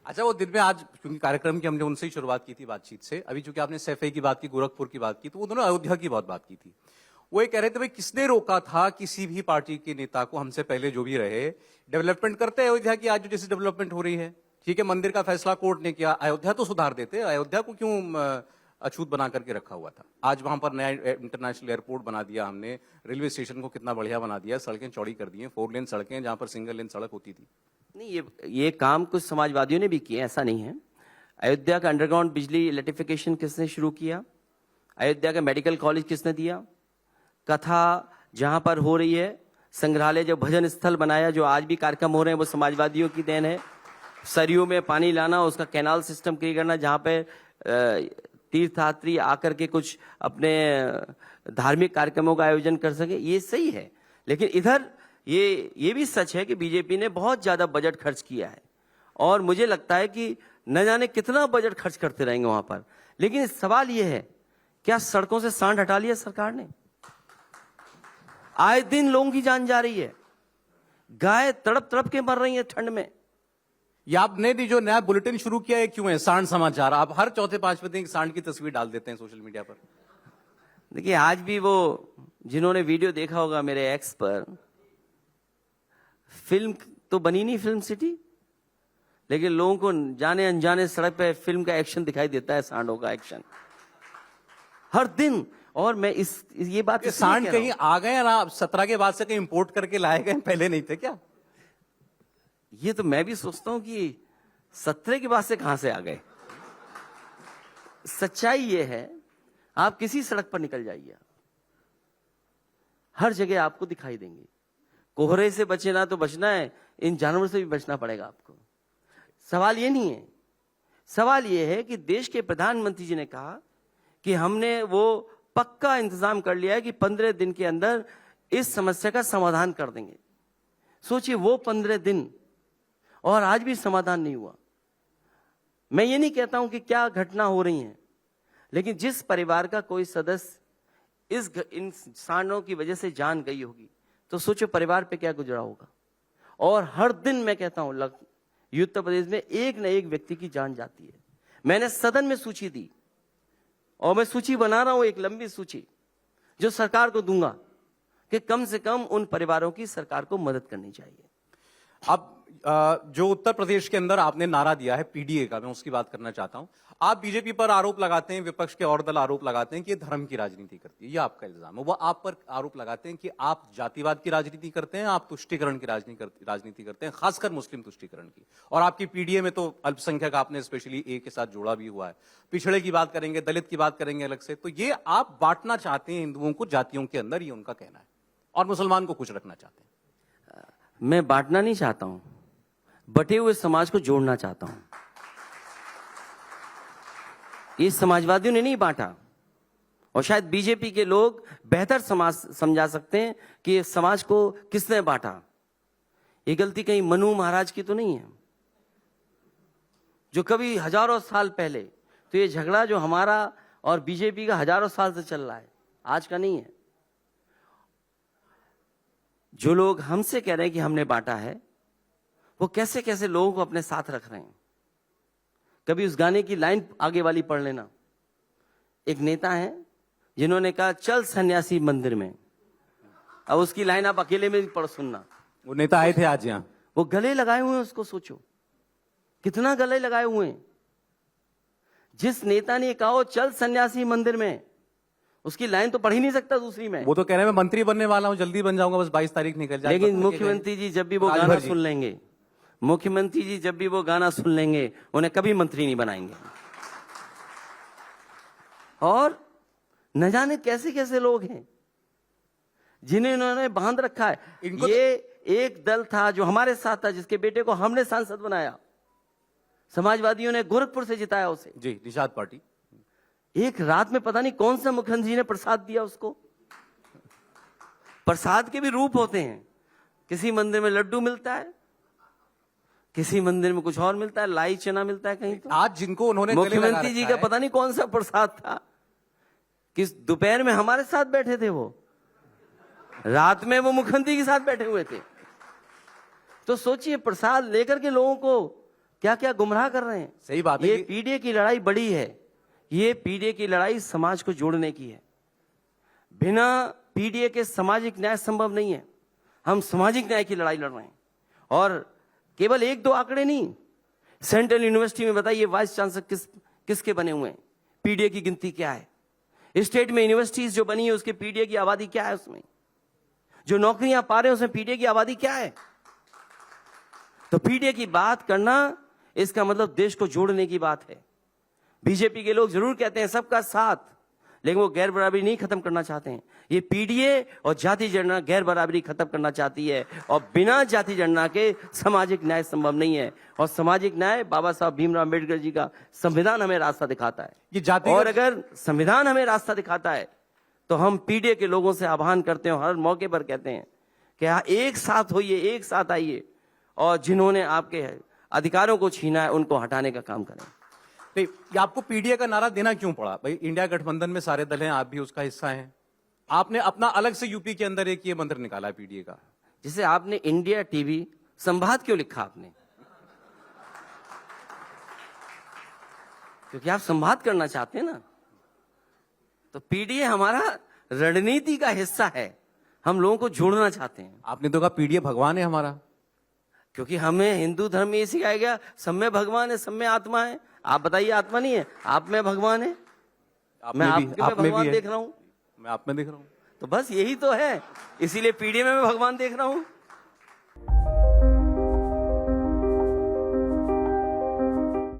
अच्छा, वो दिन में आज क्योंकि कार्यक्रम की हमने उनसे ही शुरुआत की थी बातचीत से, अभी चूंकि आपने सैफई की बात की, गोरखपुर की बात की, तो वो दोनों अयोध्या की बहुत बात की थी। वो ये कह रहे थे भाई किसने रोका था किसी भी पार्टी के नेता को, हमसे पहले जो भी रहे, डेवलपमेंट करते हैं अयोध्या की। आज जो जैसे डेवलपमेंट हो रही है, ठीक है, मंदिर का फैसला कोर्ट ने किया, अयोध्या तो सुधार देते, अयोध्या को क्यों अछूत बना करके रखा हुआ था। आज वहां पर नया इंटरनेशनल एयरपोर्ट बना दिया हमने, रेलवे स्टेशन को कितना बढ़िया बना दिया, सड़कें चौड़ी कर दी हैं, 4 लेन सड़कें जहां पर सिंगल लेन सड़क होती थी। नहीं, ये काम कुछ समाजवादियों ने भी किए, ऐसा नहीं है। अयोध्या का अंडरग्राउंड बिजली इलेक्ट्रिफिकेशन किसने शुरू किया? अयोध्या का मेडिकल कॉलेज किसने दिया? कथा जहां पर हो रही है, संग्रहालय जो भजन स्थल बनाया, जो आज भी कार्यक्रम हो रहे हैं, वो समाजवादियों की देन है। सरयू में पानी लाना, उसका कैनाल सिस्टम क्रिएट करना जहां पे तीर्थयात्री आकर के कुछ अपने धार्मिक कार्यक्रमों का आयोजन कर सके, ये सही है। लेकिन इधर ये भी सच है कि बीजेपी ने बहुत ज्यादा बजट खर्च किया है, और मुझे लगता है कि न जाने कितना बजट खर्च करते रहेंगे वहां पर। लेकिन सवाल ये है, क्या सड़कों से सांड हटा लिया सरकार ने? आए दिन लोगों की जान जा रही है, गाय तड़प तड़प के मर रही है ठंड में। या आपने जो नया बुलेटिन शुरू किया है क्यों है, सांड समाचार, आप हर चौथे पांचवें दिन सांड की तस्वीर डाल देते हैं सोशल मीडिया पर। देखिए, आज भी वो जिन्होंने वीडियो देखा होगा मेरे एक्स पर, फिल्म तो बनी नहीं फिल्म सिटी, लेकिन लोगों को जाने अनजाने सड़क पे फिल्म का एक्शन दिखाई देता है, सांडों का एक्शन हर दिन। और मैं ये बात सांड कहीं आ गए ना 17 के बाद से, कहीं इंपोर्ट करके लाए गए, पहले नहीं थे क्या? ये तो मैं भी सोचता हूं कि 17 के बाद से कहां से आ गए। सच्चाई ये है, आप किसी सड़क पर निकल जाइए, हर जगह आपको दिखाई देंगे। कोहरे से बचे ना तो बचना है, इन जानवरों से भी बचना पड़ेगा आपको। सवाल ये नहीं है, सवाल ये है कि देश के प्रधानमंत्री जी ने कहा कि हमने वो पक्का इंतजाम कर लिया है कि 15 दिन के अंदर इस समस्या का समाधान कर देंगे। सोचिए, वो 15 दिन, और आज भी समाधान नहीं हुआ। मैं ये नहीं कहता हूं कि क्या घटना हो रही है, लेकिन जिस परिवार का कोई सदस्य इन सांडों की वजह से जान गई होगी, तो सोचो परिवार पे क्या गुजरा होगा। और हर दिन मैं कहता हूं उत्तर प्रदेश में एक न एक व्यक्ति की जान जाती है। मैंने सदन में सूची दी, और मैं सूची बना रहा हूं, एक लंबी सूची जो सरकार को दूंगा कि कम से कम उन परिवारों की सरकार को मदद करनी चाहिए। अब जो उत्तर प्रदेश के अंदर आपने नारा दिया है पीडीए का, मैं उसकी बात करना चाहता हूं। आप बीजेपी पर आरोप लगाते हैं, विपक्ष के और दल आरोप लगाते हैं कि ये धर्म की राजनीति करती है, ये आपका इल्जाम है। वो आप पर आरोप लगाते हैं कि आप जातिवाद की राजनीति करते हैं, आप तुष्टीकरण की राजनीति करते हैं, खासकर मुस्लिम तुष्टीकरण की। और आपकी पीडीए में तो अल्पसंख्यक आपने स्पेशली ए के साथ जोड़ा भी हुआ है, पिछड़े की बात करेंगे, दलित की बात करेंगे अलग से। तो ये आप बांटना चाहते हैं हिंदुओं को जातियों के अंदर, ये उनका कहना है, और मुसलमान को कुछ रखना चाहते हैं। मैं बांटना नहीं चाहता हूं, बटे हुए समाज को जोड़ना चाहता हूं। ये समाजवादियों ने नहीं बांटा, और शायद बीजेपी के लोग बेहतर समाज समझा सकते हैं कि ये समाज को किसने बांटा। ये गलती कहीं मनु महाराज की तो नहीं है, जो कभी हजारों साल पहले, तो ये झगड़ा जो हमारा और बीजेपी का हजारों साल से चल रहा है, आज का नहीं है। जो लोग हमसे कह रहे हैं कि हमने बांटा है, वो कैसे कैसे लोगों को अपने साथ रख रहे हैं। कभी उस गाने की लाइन आगे वाली पढ़ लेना। एक नेता है जिन्होंने कहा चल सन्यासी मंदिर में, अब उसकी लाइन आप अकेले में पढ़ सुनना। वो नेता आए थे आज यहाँ, वो गले लगाए हुए हैं, उसको सोचो कितना गले लगाए हुए हैं। जिस नेता ने कहा चल सन्यासी मंदिर में, उसकी लाइन तो पढ़ ही नहीं सकता दूसरी में। वो तो कह रहे हैं मैं मंत्री बनने वाला हूं, जल्दी बन जाऊंगा, बस 22 तारीख निकल जाए। लेकिन मुख्यमंत्री जी जब भी वो गाना सुन लेंगे, मुख्यमंत्री जी जब भी वो गाना सुन लेंगे, उन्हें कभी मंत्री नहीं बनाएंगे। और न जाने कैसे कैसे लोग हैं जिन्हें उन्होंने बांध रखा है। ये एक दल था जो हमारे साथ था, जिसके बेटे को हमने सांसद बनाया, समाजवादियों ने गोरखपुर से जिताया उसे, जी, निषाद पार्टी। एक रात में पता नहीं कौन सा मुख्यमंत्री ने प्रसाद दिया उसको। प्रसाद के भी रूप होते हैं, किसी मंदिर में लड्डू मिलता है, किसी मंदिर में कुछ और मिलता है, लाई चना मिलता है कहीं। तो आज जिनको उन्होंने मुख्यमंत्री जी का पता नहीं कौन सा प्रसाद था, किस दोपहर में हमारे साथ बैठे थे, वो रात में वो मुख्यमंत्री के साथ बैठे हुए थे। तो सोचिए, प्रसाद लेकर के लोगों को क्या क्या गुमराह कर रहे हैं। सही बात है ये कि- पीडीए की लड़ाई बड़ी है। ये पीडीए की लड़ाई समाज को जोड़ने की है। बिना पीडीए के सामाजिक न्याय संभव नहीं है। हम सामाजिक न्याय की लड़ाई लड़ रहे हैं। और केवल एक दो आंकड़े नहीं, सेंट्रल यूनिवर्सिटी में बताइए वाइस चांसलर किसके बने हुए हैं, पीडीए की गिनती क्या है। स्टेट में यूनिवर्सिटीज जो बनी है उसके पीडीए की आबादी क्या है, उसमें जो नौकरियां पा रहे हैं उसमें पीडीए की आबादी क्या है। तो पीडीए की बात करना इसका मतलब देश को जोड़ने की बात है। बीजेपी के लोग जरूर कहते हैं सबका साथ, लेकिन वो गैर बराबरी नहीं खत्म करना चाहते हैं। ये पीडीए और जाति जनगणना गैर बराबरी खत्म करना चाहती है, और बिना जाति जनगणना के सामाजिक न्याय संभव नहीं है। और सामाजिक न्याय बाबा साहब भीमराव अम्बेडकर जी का संविधान हमें रास्ता दिखाता है। ये जाति और अगर संविधान हमें रास्ता दिखाता है तो हम पीडीए के लोगों से आह्वान करते हैं, हर मौके पर कहते हैं कि एक साथ होइए, एक साथ आइए, और जिन्होंने आपके अधिकारों को छीना है उनको हटाने का काम करें। नहीं, ये आपको पीडीए का नारा देना क्यों पड़ा? भाई इंडिया गठबंधन में सारे दल हैं, आप भी उसका हिस्सा हैं। आपने अपना अलग से यूपी के अंदर एक ये मंत्र निकाला है पीडीए का। जिसे आपने इंडिया टीवी संवाद क्यों लिखा आपने? क्योंकि आप संवाद करना चाहते हैं ना। तो पीडीए हमारा रणनीति का हिस्सा है, हम लोगों को जोड़ना चाहते हैं। आपने तो कहा पीडीए भगवान है हमारा। क्योंकि हमें हिंदू धर्म में ये सिखाया गया सब में भगवान है, सब में आत्मा है। आप बताइए आत्मा नहीं है, आप में भगवान है। मैं आपके में भगवान देख रहा हूं, मैं आप में देख रहा हूं। तो बस यही तो है, इसीलिए पीडीए में मैं भगवान देख रहा हूं।